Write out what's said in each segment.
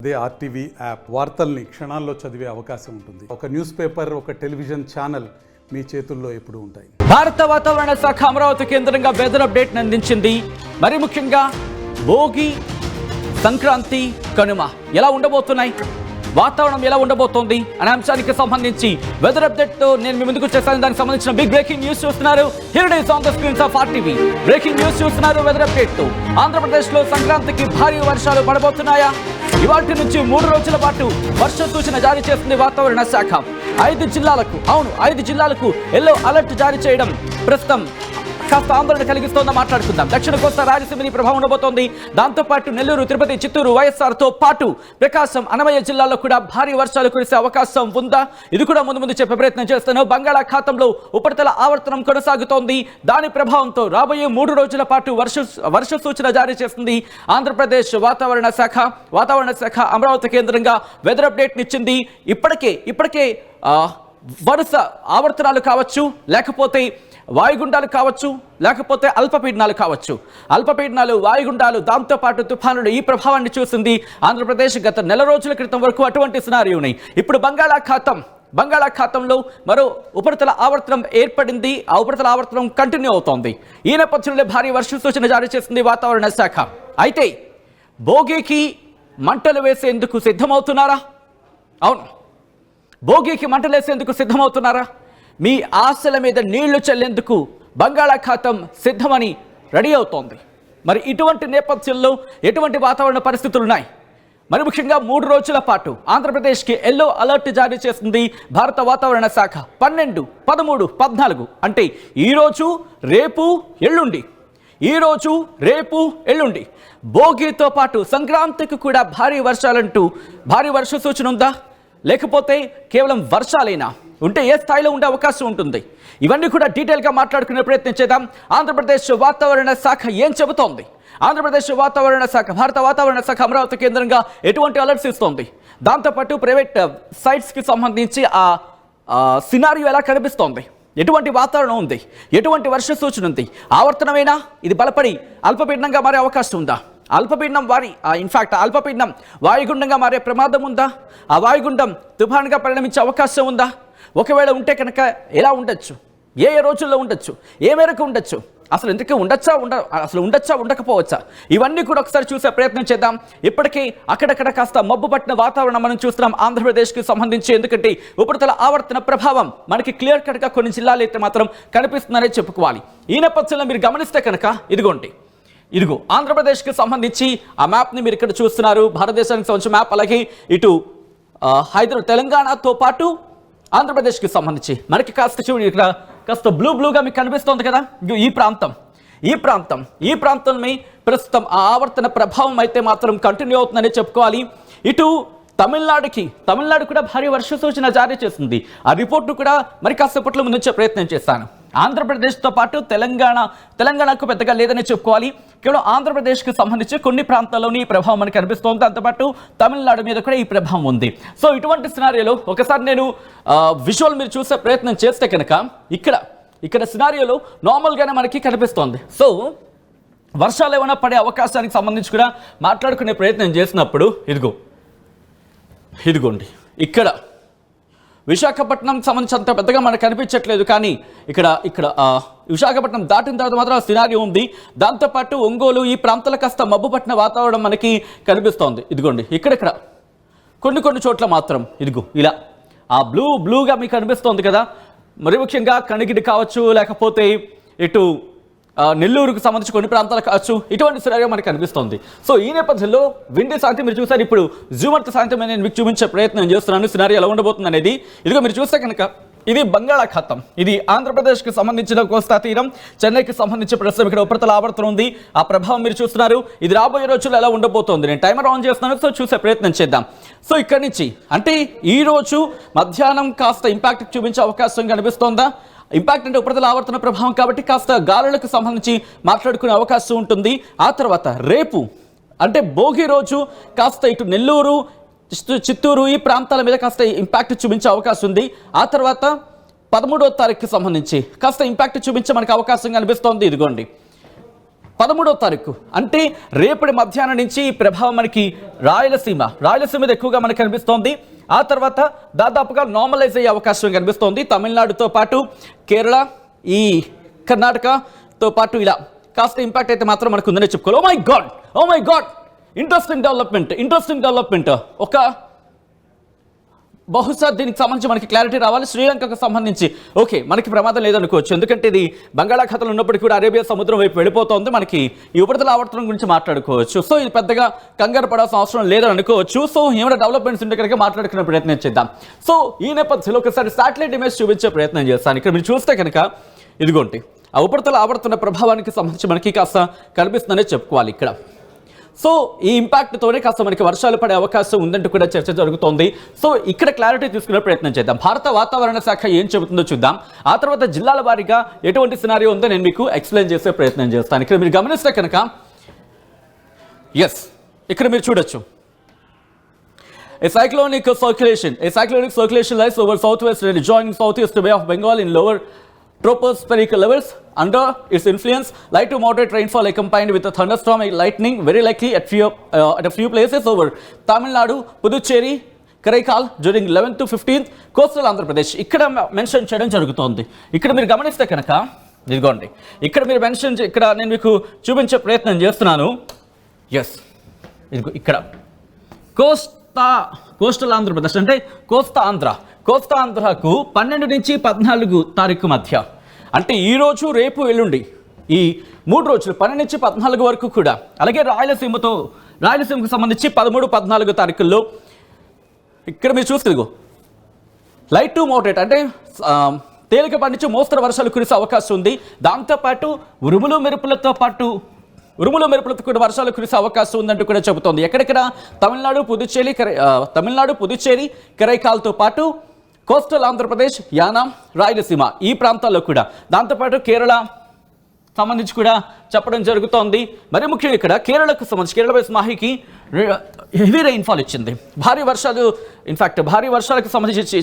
అదే RTV app వార్తల్ని క్షణాల్లో చదివే అవకాశం ఉంటుంది. ఒక న్యూస్ పేపర్, ఒక టెలివిజన్ ఛానల్ మీ చేతుల్లో ఎప్పుడూ ఉంటాయి. భారత వాతావరణ శాఖ అమరావతి కేంద్రంగా వెదర్ అప్డేట్ అందించింది. మరి ముఖ్యంగా భోగి, సంక్రాంతి, కనుమ ఎలా ఉండబోతున్నాయి, వాతావరణం ఎలా ఉండబోతోంది అనే అంశానికి సంబంధించి వెదర్ అప్డేట్ తో నేను మీ ముందుకు వచ్చేసాను. దానికి సంబంధించిన బిగ్ బ్రేకింగ్ న్యూస్ చూస్తున్నారు. Here it is on the screens of RTV. Breaking news చూస్తున్నారు. వెదర్ అప్డేట్ తో ఆంధ్రప్రదేశ్ లో సంక్రాంతికి భారీ వర్షాలు పడబోతున్నాయా? ఇవాటి నుంచి 3 రోజుల పాటు వర్ష సూచన జారీ చేస్తుంది వాతావరణ శాఖ. 5 జిల్లాలకు ఎల్లో అలర్ట్ జారీ చేయడం ప్రస్తుతం కాస్త ఆందోళన కలిగిస్తోందా మాట్లాడుకుందాం. దక్షిణ కోస్తా రాయలసీమని ప్రభావం ఉండబోతోంది. దాంతోపాటు నెల్లూరు, తిరుపతి, చిత్తూరు, వైఎస్ఆర్తో పాటు ప్రకాశం, అన్నమయ్య జిల్లాల్లో కూడా భారీ వర్షాలు కురిసే అవకాశం ఉందా? ఇది కూడా ముందు చెప్పే ప్రయత్నం చేస్తాను. బంగాళాఖాతంలో ఉపరితల ఆవర్తనం కొనసాగుతోంది. దాని ప్రభావంతో రాబోయే 3 రోజుల పాటు వర్ష సూచన జారీ చేస్తుంది ఆంధ్రప్రదేశ్ వాతావరణ శాఖ. అమరావతి కేంద్రంగా వెదర్ అప్డేట్ ఇచ్చింది. ఇప్పటికే వరుస ఆవర్తనాలు కావచ్చు, లేకపోతే వాయుగుండాలు కావచ్చు, లేకపోతే అల్పపీడనాలు కావచ్చు. అల్పపీడనాలు, వాయుగుండాలు, దాంతోపాటు తుఫానులు ఈ ప్రభావాన్ని చూసింది ఆంధ్రప్రదేశ్. గత నెల రోజుల క్రితం వరకు అటువంటి సినారియోని. ఇప్పుడు బంగాళాఖాతంలో మరో ఉపరితల ఆవర్తనం ఏర్పడింది. ఆ ఉపరితల ఆవర్తనం కంటిన్యూ అవుతోంది. ఈ నేపథ్యంలో భారీ వర్ష సూచన జారీ చేసింది వాతావరణ శాఖ. అయితే భోగికి మంటలు వేసేందుకు సిద్ధమవుతున్నారా? అవును, భోగికి మంటలేసేందుకు సిద్ధమవుతున్నారా? మీ ఆశల మీద నీళ్లు చల్లేందుకు బంగాళాఖాతం సిద్ధమని రెడీ అవుతోంది. మరి ఇటువంటి నేపథ్యంలో ఎటువంటి వాతావరణ పరిస్థితులు ఉన్నాయి? మరి ముఖ్యంగా 3 రోజుల పాటు ఆంధ్రప్రదేశ్కి ఎల్లో అలర్ట్ జారీ చేసింది భారత వాతావరణ శాఖ. 12, 13, 14 అంటే ఈరోజు, రేపు, ఎల్లుండి భోగితో పాటు సంక్రాంతికి కూడా భారీ వర్ష సూచన ఉందా? లేకపోతే కేవలం వర్షాలైనా? ఉంటే ఏ స్థాయిలో ఉండే అవకాశం ఉంటుంది? ఇవన్నీ కూడా డీటెయిల్గా మాట్లాడుకునే ప్రయత్నం చేద్దాం. ఆంధ్రప్రదేశ్ వాతావరణ శాఖ ఏం చెబుతోంది? ఆంధ్రప్రదేశ్ వాతావరణ శాఖ, భారత వాతావరణ శాఖ అమరావతి కేంద్రంగా ఎటువంటి అలర్ట్స్ ఇస్తోంది? దాంతోపాటు ప్రైవేట్ సైట్స్కి సంబంధించి ఆ సినారియో ఎలా కనిపిస్తోంది? ఎటువంటి వాతావరణం ఉంది? ఎటువంటి వర్ష సూచన ఉంది? ఆవర్తనమైనా ఇది బలపడి అల్పపీడనంగా మారే అవకాశం ఉందా? అల్పపీడనం అల్పపీడనం వాయుగుండంగా మారే ప్రమాదం ఉందా? ఆ వాయుగుండం తుఫానుగా పరిణమించే అవకాశం ఉందా? ఒకవేళ ఉంటే కనుక ఎలా ఉండొచ్చు? ఏ రోజుల్లో ఉండొచ్చు? ఏ మేరకు ఉండొచ్చు? అసలు ఎందుకు ఉండొచ్చా ఉండకపోవచ్చా? ఇవన్నీ కూడా ఒకసారి చూసే ప్రయత్నం చేద్దాం. ఇప్పటికీ అక్కడక్కడ కాస్త మబ్బు పట్టిన వాతావరణం మనం చూస్తున్నాం ఆంధ్రప్రదేశ్కి సంబంధించి. ఎందుకంటే ఉపరితల ఆవర్తన ప్రభావం మనకి క్లియర్ కట్గా కొన్ని జిల్లాలు అయితే మాత్రం కనిపిస్తుందనే చెప్పుకోవాలి. ఈ నేపథ్యంలో మీరు గమనిస్తే కనుక ఇదిగో ఆంధ్రప్రదేశ్కి సంబంధించి ఆ మ్యాప్ని మీరు ఇక్కడ చూస్తున్నారు. భారతదేశానికి సంబంధించిన మ్యాప్. అలాగే ఇటు తెలంగాణతో పాటు ఆంధ్రప్రదేశ్కి సంబంధించి మనకి ఇక్కడ కాస్త బ్లూగా మీకు కనిపిస్తోంది కదా. ఈ ప్రాంతం ప్రస్తుతం ఆ ఆవర్తన ప్రభావం అయితే మాత్రం కంటిన్యూ అవుతుందని చెప్పుకోవాలి. ఇటు తమిళనాడు కూడా భారీ వర్ష సూచన జారీ చేస్తుంది. ఆ రిపోర్టు కూడా మరి కాసేపట్లో ముందుంచే ప్రయత్నం చేస్తాను. ఆంధ్రప్రదేశ్తో పాటు తెలంగాణకు పెద్దగా లేదని చెప్పుకోవాలి. కేవలం ఆంధ్రప్రదేశ్కి సంబంధించి కొన్ని ప్రాంతాల్లోని ఈ ప్రభావం మనకు కనిపిస్తోంది. దాంతోపాటు తమిళనాడు మీద కూడా ఈ ప్రభావం ఉంది. సో ఇటువంటి సినారియోలో ఒకసారి నేను విజువల్ మీరు చూసే ప్రయత్నం చేస్తే కనుక ఇక్కడ సినారియోలో నార్మల్గానే మనకి కనిపిస్తోంది. సో వర్షాలు ఏమైనా పడే అవకాశానికి సంబంధించి కూడా మాట్లాడుకునే ప్రయత్నం చేసినప్పుడు ఇదిగోండి ఇక్కడ విశాఖపట్నం సంబంధించి అంత పెద్దగా మనకు కనిపించట్లేదు. కానీ ఇక్కడ విశాఖపట్నం దాటిన తర్వాత మాత్రం సినారియో ఉంది. దాంతోపాటు ఒంగోలు ఈ ప్రాంతాల కాస్త మబ్బు పట్టిన వాతావరణం మనకి కనిపిస్తోంది. ఇదిగోండి ఇక్కడ కొన్ని చోట్ల మాత్రం ఇలా ఆ బ్లూగా మీకు కనిపిస్తోంది కదా. మరి ముఖ్యంగా కనిగిరి కావచ్చు, లేకపోతే ఇటు నెల్లూరుకు సంబంధించి కొన్ని ప్రాంతాలు కావచ్చు, ఇటువంటి సినారియో మనకు కనిపిస్తోంది. సో ఈ నేపథ్యంలో విండి సాయంత్రం మీరు చూసారు. ఇప్పుడు జూమర్త సాయంత్రం నేను మీకు చూపించే ప్రయత్నం చేస్తున్నాను సినారియో ఎలా ఉండబోతుంది అనేది. ఇదిగో మీరు చూస్తే కనుక ఇది బంగాళాఖాతం. ఇది ఆంధ్రప్రదేశ్కి సంబంధించిన కోస్తా తీరం, చెన్నైకి సంబంధించి ప్రస్తుతం ఇక్కడ ఉపరితల ఆవర్తనం ఉంది. ఆ ప్రభావం మీరు చూస్తున్నారు. ఇది రాబోయే రోజుల్లో ఎలా ఉండబోతోంది నేను టైమర్ ఆన్ చేస్తున్నాను. సో చూసే ప్రయత్నం చేద్దాం. సో ఇక్కడి నుంచి అంటే ఈ రోజు మధ్యాహ్నం కాస్త ఇంపాక్ట్ చూపించే అవకాశం కనిపిస్తోందా? ఇంపాక్ట్ అంటే ఉపరితల ఆవర్తన ప్రభావం కాబట్టి కాస్త గాలులకు సంబంధించి మాట్లాడుకునే అవకాశం ఉంటుంది. ఆ తర్వాత రేపు అంటే భోగి రోజు కాస్త ఇటు నెల్లూరు, చిత్తూరు ఈ ప్రాంతాల మీద కాస్త ఇంపాక్ట్ చూపించే అవకాశం ఉంది. ఆ తర్వాత 13వ తారీఖుకి సంబంధించి కాస్త ఇంపాక్ట్ చూపించే మనకు అవకాశం కనిపిస్తోంది. ఇదిగోండి 13వ తారీఖు అంటే రేపటి మధ్యాహ్నం నుంచి ఈ ప్రభావం మనకి రాయలసీమ మీద ఎక్కువగా మనకు కనిపిస్తోంది. ఆ తర్వాత దాదాపుగా నార్మలైజ్ అయ్యే అవకాశం కనిపిస్తోంది. తమిళనాడుతో పాటు కేరళ, ఈ కర్ణాటకతో పాటు ఇలా కాస్త ఇంపాక్ట్ అయితే మాత్రం మనకు ఉందనే చెప్పుకోవాలి. Oh my god interesting development. ఒక బహుశా దీనికి సంబంధించి మనకి క్లారిటీ రావాలి. శ్రీలంకకు సంబంధించి ఓకే మనకి ప్రమాదం లేదనుకోవచ్చు, ఎందుకంటే ఇది బంగాళాఖాతంలో ఉన్నప్పటికీ కూడా అరేబియా సముద్రం వైపు వెళ్ళిపోతుంది. మనకి ఈ ఉపరితల ఆవర్తనం గురించి మాట్లాడుకోవచ్చు. సో ఇది పెద్దగా కంగారు పడాల్సిన అవసరం లేదని అనుకోవచ్చు. సో ఏమైనా డెవలప్మెంట్స్ ఉంటే కనుక మాట్లాడుకునే ప్రయత్నం చేద్దాం. సో ఈ నేపథ్యంలో ఒకసారి శాటిలైట్ ఇమేజ్ చూపించే ప్రయత్నం చేస్తాను. ఇక్కడ మీరు చూస్తే కనుక ఇదిగోండి ఆ ఉపరితల ఆవర్తన ప్రభావానికి సంబంధించి మనకి కాస్త కనిపిస్తుందనే చెప్పుకోవాలి ఇక్కడ. సో ఈ ఇంపాక్ట్తోనే కాస్త మనకి వర్షాలు పడే అవకాశం ఉందంటూ కూడా చర్చ జరుగుతోంది. సో ఇక్కడ క్లారిటీ తీసుకునే ప్రయత్నం చేద్దాం. భారత వాతావరణ శాఖ ఏం చెబుతుందో చూద్దాం. ఆ తర్వాత జిల్లాల వారీగా ఎటువంటి సినారియో ఉందో నేను మీకు ఎక్స్ప్లెయిన్ చేసే ప్రయత్నం చేస్తాను. ఇక్కడ మీరు గమనిస్తే కనుక ఇక్కడ మీరు చూడొచ్చు A cyclonic circulation lies over southwest and joining southeast Bay of Bengal in lower tropospheric levels. Under its influence, light to moderate rainfall accompanied with a thunderstorm and lightning very likely at a few places over Tamil Nadu, Puducherry, Karaikal during 11th to 15th coastal Andhra Pradesh. ఇక్కడ mention చేయడం జరుగుతోంది. ఇక్కడ మీరు గమనిస్తే కనుక ఇదిగోండి ఇక్కడ మీరు ఇక్కడ నేను మీకు చూపించే ప్రయత్నం చేస్తున్నాను. ఇదిగో ఇక్కడ కోస్టల్ ఆంధ్రప్రదేశ్ అంటే కోస్తా ఆంధ్రకు 12 నుంచి 14 తారీఖు మధ్య అంటే ఈరోజు రేపు ఎల్లుండి ఈ 3 రోజులు 12 నుంచి 14 వరకు కూడా, అలాగే రాయలసీమకు సంబంధించి 13, 14 తారీఖుల్లో ఇక్కడ మీరు చూస్తే లైట్ టు మోడరేట్ అంటే తేలికపాటి నుంచి మోస్తరు వర్షాలు కురిసే అవకాశం ఉంది. దాంతోపాటు ఉరుములు మెరుపులతో కూడా వర్షాలు కురిసే అవకాశం ఉందంటూ కూడా చెబుతోంది. ఎక్కడెక్కడ తమిళనాడు, పుదుచ్చేరి, కరైకాల్తో పాటు కోస్టల్ ఆంధ్రప్రదేశ్, యానాం, రాయలసీమ ఈ ప్రాంతాల్లో కూడా, దాంతోపాటు కేరళ సంబంధించి కూడా చెప్పడం జరుగుతోంది. మరి ముఖ్యంగా ఇక్కడ కేరళకు సంబంధించి కేరళ బేస్ మాహికి హెవీ రెయిన్ఫాల్ ఇచ్చింది. భారీ వర్షాలకు సంబంధించి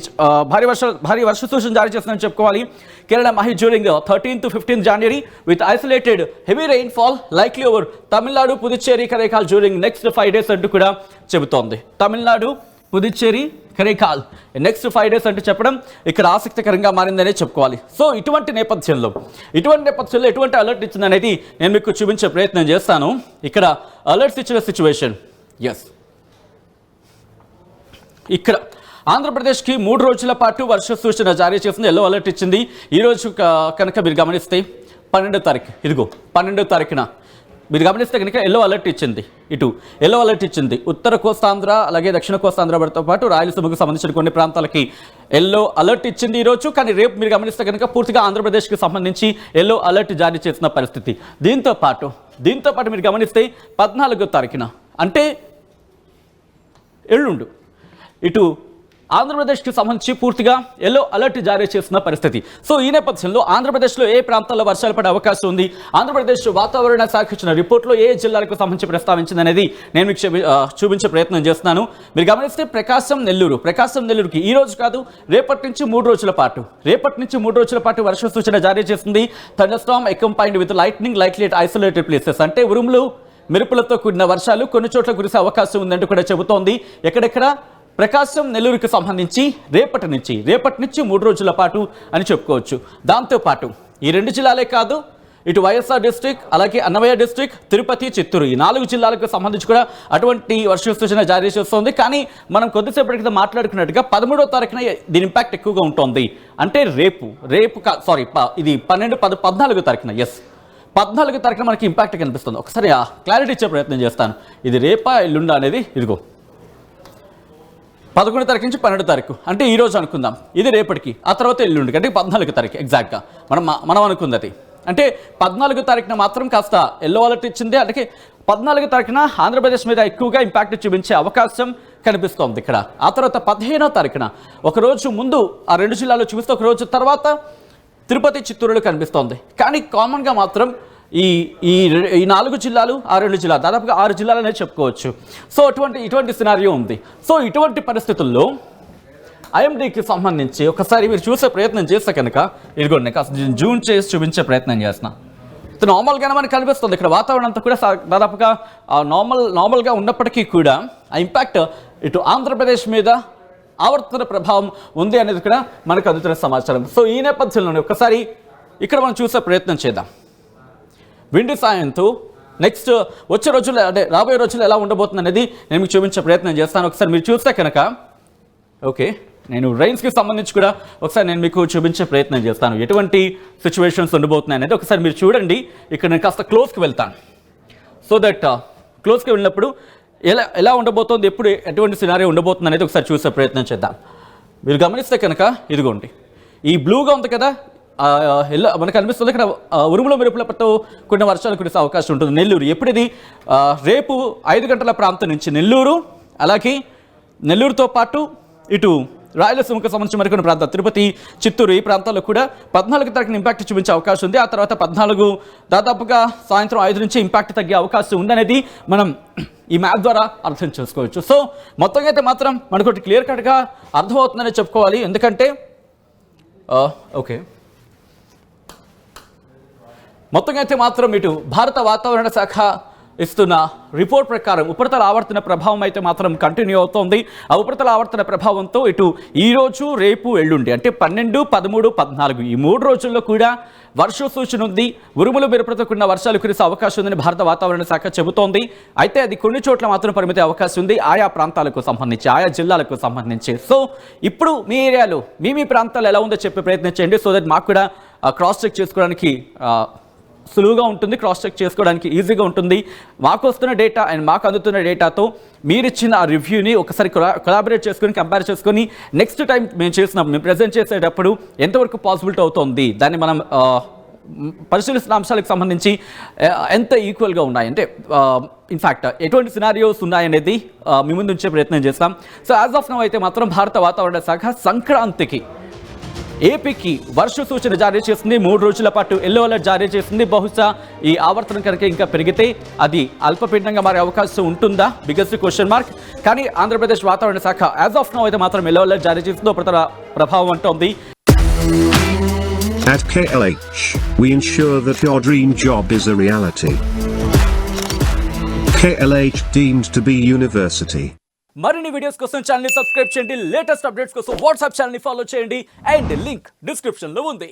భారీ వర్ష సూచన జారీ చేస్తుందని చెప్పుకోవాలి. Kerala Mahe during 13th to 15th January with isolated heavy rainfall likely over Tamil Nadu, Puducherry, Karaikal during next 5 days అంటూ కూడా చెబుతోంది. తమిళనాడు, పుదుచ్చేరి, కరైకాల్ నెక్స్ట్ 5 days అంటూ చెప్పడం ఇక్కడ ఆసక్తికరంగా మారిందనే చెప్పుకోవాలి. సో ఇటువంటి నేపథ్యంలో ఎటువంటి అలర్ట్ ఇచ్చింది అనేది నేను మీకు చూపించే ప్రయత్నం చేస్తాను. ఇక్కడ అలర్ట్స్ ఇచ్చిన సిచ్యువేషన్ ఇక్కడ ఆంధ్రప్రదేశ్కి 3 రోజుల పాటు వర్ష సూచన జారీ చేసింది. ఎల్లో అలర్ట్ ఇచ్చింది. ఈరోజు కనుక మీరు గమనిస్తే 12వ తారీఖు 12వ తారీఖున మీరు గమనిస్తే కనుక ఎల్లో అలర్ట్ ఇచ్చింది. ఉత్తర కోస్తాంధ్ర అలాగే దక్షిణ కోస్తాంధ్రతో పాటు రాయలసీమకు సంబంధించిన కొన్ని ప్రాంతాలకి ఎల్లో అలర్ట్ ఇచ్చింది ఈరోజు. కానీ రేపు మీరు గమనిస్తే కనుక పూర్తిగా ఆంధ్రప్రదేశ్కి సంబంధించి ఎల్లో అలర్ట్ జారీ చేసిన పరిస్థితి. దీంతో పాటు మీరు గమనిస్తే 14వ తారీఖున అంటే ఎల్లుండు ఇటు ఆంధ్రప్రదేశ్కి సంబంధించి పూర్తిగా ఎల్లో అలర్ట్ జారీ చేసిన పరిస్థితి. సో ఈ నేపథ్యంలో ఆంధ్రప్రదేశ్లో ఏ ప్రాంతాల్లో వర్షాలు పడే అవకాశం ఉంది, ఆంధ్రప్రదేశ్ వాతావరణ శాఖ ఇచ్చిన రిపోర్ట్లో ఏ జిల్లాలకు సంబంధించి ప్రస్తావించింది అనేది నేను మీకు చూపించే ప్రయత్నం చేస్తున్నాను. మీరు గమనిస్తే ప్రకాశం నెల్లూరుకి ఈ రోజు కాదు రేపటి నుంచి 3 రోజుల పాటు వర్ష సూచన జారీ చేసింది. Thunderstorm accompanied with lightning likely at isolated places అంటే ఉరుములు మెరుపులతో కూడిన వర్షాలు కొన్ని చోట్ల కురిసే అవకాశం ఉందంటూ కూడా చెబుతోంది. ఎక్కడెక్కడ ప్రకాశం నెల్లూరుకి సంబంధించి రేపటి నుంచి 3 రోజుల పాటు అని చెప్పుకోవచ్చు. దాంతోపాటు ఈ 2 జిల్లాలే కాదు, ఇటు వైఎస్ఆర్ డిస్ట్రిక్ట్ అలాగే అన్నమయ్య డిస్ట్రిక్ట్, తిరుపతి, చిత్తూరు ఈ 4 జిల్లాలకు సంబంధించి కూడా అటువంటి వర్ష సూచన జారీ చేస్తోంది. కానీ మనం కొద్దిసేపటి క్రితం మాట్లాడుకున్నట్టుగా 13వ తారీఖున దీని ఇంపాక్ట్ ఎక్కువగా ఉంటుంది. అంటే ఇది 14వ తారీఖున 14వ తారీఖున మనకి ఇంపాక్ట్ కనిపిస్తుంది. ఒకసారి క్లారిటీ ఇచ్చే ప్రయత్నం చేస్తాను. ఇది రేపా ఎల్లుండా అనేది ఇదిగో 11వ తారీఖు నుంచి 12వ తారీఖు అంటే ఈ రోజు అనుకుందాం. ఇది రేపటికి, ఆ తర్వాత ఎల్లుండికి అంటే 14వ తారీఖు ఎగ్జాక్ట్గా మనం అనుకుంది అది. అంటే 14వ తారీఖున మాత్రం కాస్త ఎల్లో అలర్ట్ ఇచ్చింది. అలాగే 14వ తారీఖున ఆంధ్రప్రదేశ్ మీద ఎక్కువగా ఇంపాక్ట్ చూపించే అవకాశం కనిపిస్తోంది ఇక్కడ. ఆ తర్వాత 15వ తారీఖున ఒకరోజు ముందు ఆ 2 జిల్లాలు చూపిస్తే ఒక రోజు తర్వాత తిరుపతి, చిత్తూరులో కనిపిస్తోంది. కానీ కామన్గా మాత్రం ఈ 4 జిల్లాలు, ఆ 2 జిల్లాలు దాదాపుగా 6 జిల్లాలనే చెప్పుకోవచ్చు. సో ఇటువంటి సినారియో ఉంది. సో ఇటువంటి పరిస్థితుల్లో ఐఎండీకి సంబంధించి ఒకసారి మీరు చూసే ప్రయత్నం చేస్తే కనుక ఇదిగోండి కాస్త జూమ్ చేసి చూపించే ప్రయత్నం చేస్తున్నా. నార్మల్గానే మనకు కనిపిస్తుంది. ఇక్కడ వాతావరణం అంతా కూడా దాదాపుగా నార్మల్గా ఉన్నప్పటికీ కూడా ఆ ఇంపాక్ట్ ఇటు ఆంధ్రప్రదేశ్ మీద ఆవర్తన ప్రభావం ఉంది అనేది కూడా మనకు అందుతున్న సమాచారం. సో ఈ నేపథ్యంలోనే ఒకసారి ఇక్కడ మనం చూసే ప్రయత్నం చేద్దాం. విండి సాయంతో నెక్స్ట్ వచ్చే రోజుల్లో అంటే రాబోయే రోజుల్లో ఎలా ఉండబోతుంది అనేది నేను మీకు చూపించే ప్రయత్నం చేస్తాను. ఒకసారి మీరు చూస్తే కనుక ఓకే, నేను రైన్స్కి సంబంధించి కూడా ఒకసారి నేను మీకు చూపించే ప్రయత్నం చేస్తాను. ఎటువంటి సిచ్యువేషన్స్ ఉండబోతున్నాయి అనేది ఒకసారి మీరు చూడండి. ఇక్కడ నేను కాస్త క్లోజ్కి వెళ్తాను. సో దట్ క్లోజ్కి వెళ్ళినప్పుడు ఎలా ఉండబోతోంది, ఎప్పుడు ఎటువంటి సినారియో ఉండబోతుంది అనేది ఒకసారి చూసే ప్రయత్నం చేద్దాం. మీరు గమనిస్తే కనుక ఇదిగోండి, ఈ బ్లూగా ఉంది కదా, మనకు అనిపిస్తుంది ఇక్కడ ఉరుముల మెరుపులతో కొన్ని వర్షాలు కురిసే అవకాశం ఉంటుంది. నెల్లూరు ఎప్పుడు ఇది రేపు 5 గంటల ప్రాంతం నుంచి నెల్లూరు, అలాగే నెల్లూరుతో పాటు ఇటు రాయలసీమకు సంబంధించి మరికొన్ని ప్రాంతాలు తిరుపతి, చిత్తూరు ఈ ప్రాంతాల్లో కూడా 14 తారీఖున ఇంపాక్ట్ చూపించే అవకాశం ఉంది. ఆ తర్వాత 14 దాదాపుగా సాయంత్రం 5 నుంచి ఇంపాక్ట్ తగ్గే అవకాశం ఉందనేది మనం ఈ మ్యాప్ ద్వారా అర్థం చేసుకోవచ్చు. సో మొత్తంగా అయితే మాత్రం మనకు ఒకటి క్లియర్ కట్గా అర్థమవుతుందని చెప్పుకోవాలి. ఎందుకంటే ఓకే, మొత్తంగా అయితే మాత్రం ఇటు భారత వాతావరణ శాఖ ఇస్తున్న రిపోర్ట్ ప్రకారం ఉపరితల ఆవర్తన ప్రభావం అయితే మాత్రం కంటిన్యూ అవుతోంది. ఆ ఉపరితల ఆవర్తన ప్రభావంతో ఇటు ఈరోజు, రేపు, ఎల్లుండి అంటే 12, 13, 14 ఈ 3 రోజుల్లో కూడా వర్ష సూచన ఉంది. ఉరుములు మెరుపులతో కూడిన వర్షాలు కురిసే అవకాశం ఉందని భారత వాతావరణ శాఖ చెబుతోంది. అయితే అది కొన్ని చోట్ల మాత్రం పరిమిత అవకాశం ఉంది, ఆయా ప్రాంతాలకు సంబంధించి, ఆయా జిల్లాలకు సంబంధించి. సో ఇప్పుడు మీ ఏరియాలో మీ ప్రాంతాలు ఎలా ఉందో చెప్పే ప్రయత్నం చేయండి. సో దట్ మాకు కూడా క్రాస్ చెక్ చేసుకోవడానికి సులువుగా ఉంటుంది, క్రాస్ చెక్ చేసుకోవడానికి ఈజీగా ఉంటుంది. మాకు వస్తున్న డేటా అండ్ మాకు అందుతున్న డేటాతో మీరు ఇచ్చిన ఆ రివ్యూని ఒకసారి కొలాబరేట్ చేసుకొని కంపేర్ చేసుకొని నెక్స్ట్ టైం మేము ప్రజెంట్ చేసేటప్పుడు ఎంతవరకు పాసిబిలిటీ అవుతుంది, దాన్ని మనం పరిశీలిస్తున్న అంశాలకు సంబంధించి ఎంత ఈక్వల్గా ఉన్నాయి అంటే ఇన్ఫ్యాక్ట్ ఎటువంటి సినారియోస్ ఉన్నాయనేది మీ ముందు ఉంచే ప్రయత్నం చేస్తాం. సో యాజ్ ఆఫ్ నౌ అయితే మాత్రం భారత వాతావరణ శాఖ సంక్రాంతికి ఏపీకి వర్ష సూచన జారీ చేస్తుంది. 3 రోజుల పాటు ఎల్లో అలర్ట్ జారీ చేస్తుంది. బహుశా ఈ ఆవర్తనం కనుక ఇంకా పెరిగితే అది అల్పపీడనంగా మారే అవకాశం ఉంటుందా, బిగ్గెస్ట్ క్వశ్చన్ మార్క్. కానీ ఆంధ్రప్రదేశ్ వాతావరణ శాఖ యాజ్ ఆఫ్ నౌ అయితే మాత్రం ఎల్లో అలర్ట్ జారీ చేస్తుంది. ఉపరితల ప్రభావం అంటోంది. At KLH, we ensure that your dream job is a reality. KLH deemed to be university. మరిన్ని వీడియోస్ కోసం ఛానల్ ని సబ్స్క్రైబ్ చేయండి. లేటెస్ట్ అప్డేట్స్ కోసం వాట్సాప్ ఛానల్ ని ఫాలో చేయండి. అండ్ లింక్ డిస్క్రిప్షన్ లో ఉంది.